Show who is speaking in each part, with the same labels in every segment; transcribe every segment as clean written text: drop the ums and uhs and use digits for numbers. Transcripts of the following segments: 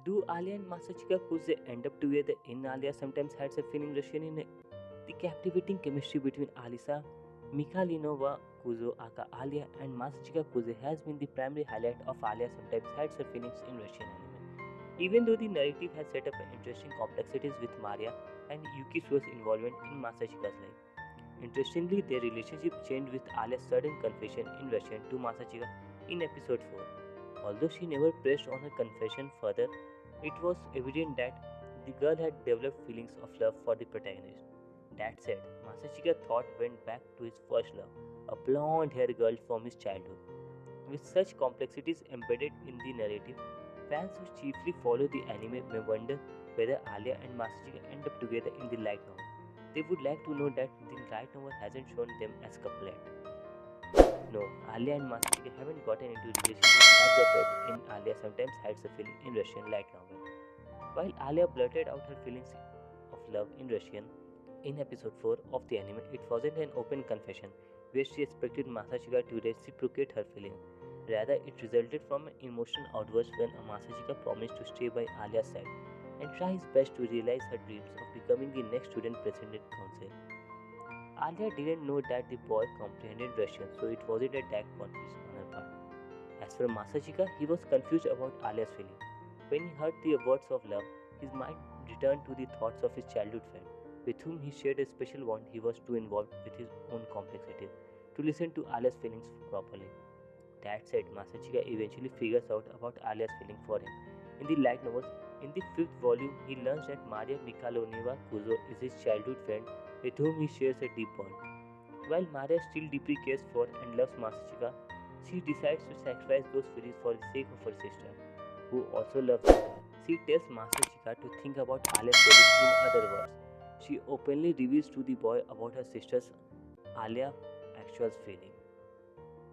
Speaker 1: Do Alia and Masachika Kuze end up together in Alia sometimes has a feeling Russian in the captivating chemistry between Alisa, Mikhalinova, Kuzo, Aka Alia, and Masachika Kuze has been the primary highlight of Alia sometimes hides her feelings in Russian anime. Even though the narrative has set up interesting complexities with Maria and Yukisu's involvement in Masachika's life. Interestingly, their relationship changed with Alia's sudden confession in Russian to Masachika in episode 4. Although she never pressed on her confession further, it was evident that the girl had developed feelings of love for the protagonist. That said, Masachika thought went back to his first love, a blonde haired girl from his childhood. With such complexities embedded in the narrative, fans who chiefly follow the anime may wonder whether Alia and Masachika end up together in the light novel. They would like to know that the light novel hasn't shown them as couple yet. No, Alia and Masachika haven't gotten into relationship as of yet in Alia sometimes hides a feeling in Russian light novel. While Alia blurted out her feelings of love in Russian in episode 4 of the anime, it wasn't an open confession where she expected Masachika to reciprocate her feelings. Rather, it resulted from an emotional outburst when Masachika promised to stay by Alia's side and try his best to realize her dreams of becoming the next student president council. Alia didn't know that the boy comprehended Russian, so it wasn't a direct confused on her part. As for Masachika, he was confused about Alia's feeling. When he heard the words of love, his mind returned to the thoughts of his childhood friend, with whom he shared a special bond. He was too involved with his own complexities to listen to Alia's feelings properly. That said, Masachika eventually figures out about Alia's feeling for him. In the light novels, in the fifth volume, he learns that Maria Mikhailonova Kuzo is his childhood friend with whom he shares a deep bond. While Maria still deeply cares for and loves Masachika, she decides to sacrifice those feelings for the sake of her sister, who also loves her. She tells Masachika to think about Alia's feelings in other words. She openly reveals to the boy about her sister's Alia actual feeling.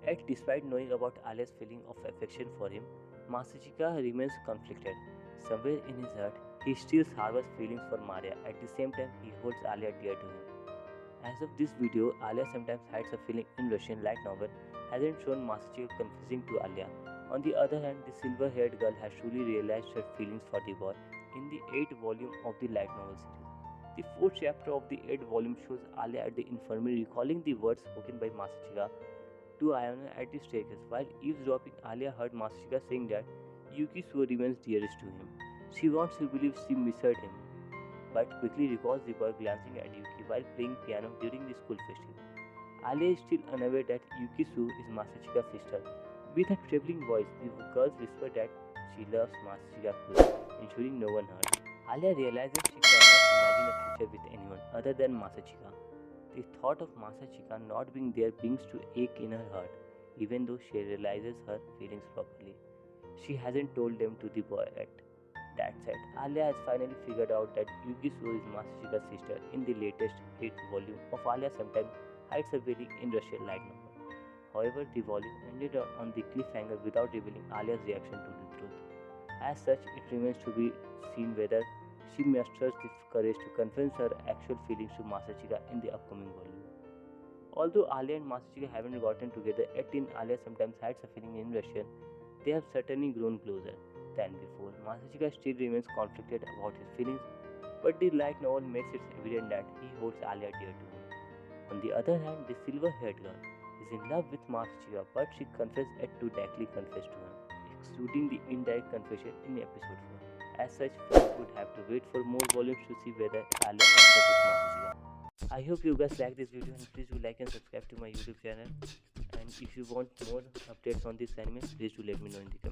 Speaker 1: Yet, despite knowing about Alia's feeling of affection for him, Masachika remains conflicted. Somewhere in his heart, he still harbors feelings for Maria. At the same time, he holds Alia dear to him. As of this video, Alia sometimes hides a feeling in Russian light novel hasn't shown Masachika confessing to Alia. On the other hand, the silver-haired girl has truly realized her feelings for the boy in the 8th volume of the light novel series. The 4th chapter of the 8th volume shows Alia at the infirmary recalling the words spoken by Masachika to Iona at the staircase. While eavesdropping, Alia heard Masachika saying that Yuki Suo remains dearest to him. She wants to believe she misheard him, but quickly recalls the boy glancing at Yuki while playing piano during the school festival. Alia is still unaware that Yuki Su is Masachika's sister. With a trembling voice, the girls whisper that she loves Masachika fully, ensuring no one heard. Alia realizes she cannot imagine a future with anyone other than Masachika. The thought of Masachika not being there begins to ache in her heart, even though she realizes her feelings properly. She hasn't told them to the boy yet. That said, Alia has finally figured out that Yuki Suo is Masachika's sister in the latest 8th volume of Alia sometimes hides her feeling in Russian light novel. However, the volume ended on the cliffhanger without revealing Alia's reaction to the truth. As such, it remains to be seen whether she musters the courage to confess her actual feelings to Masachika in the upcoming volume. Although Alia and Masachika haven't gotten together yet in Alia sometimes hides a feeling in Russian, they have certainly grown closer than before. Masachika still remains conflicted about his feelings, but the light novel makes it evident that he holds Alia dear to him. On the other hand, the silver-haired girl is in love with Masachika, but she confesses yet to directly confess to him, excluding the indirect confession in episode 4. As such, fans would have to wait for more volumes to see whether Alia ends up with Masachika. I hope you guys like this video and please do like and subscribe to my YouTube channel. And if you want more updates on this anime, please do let me know in the comments.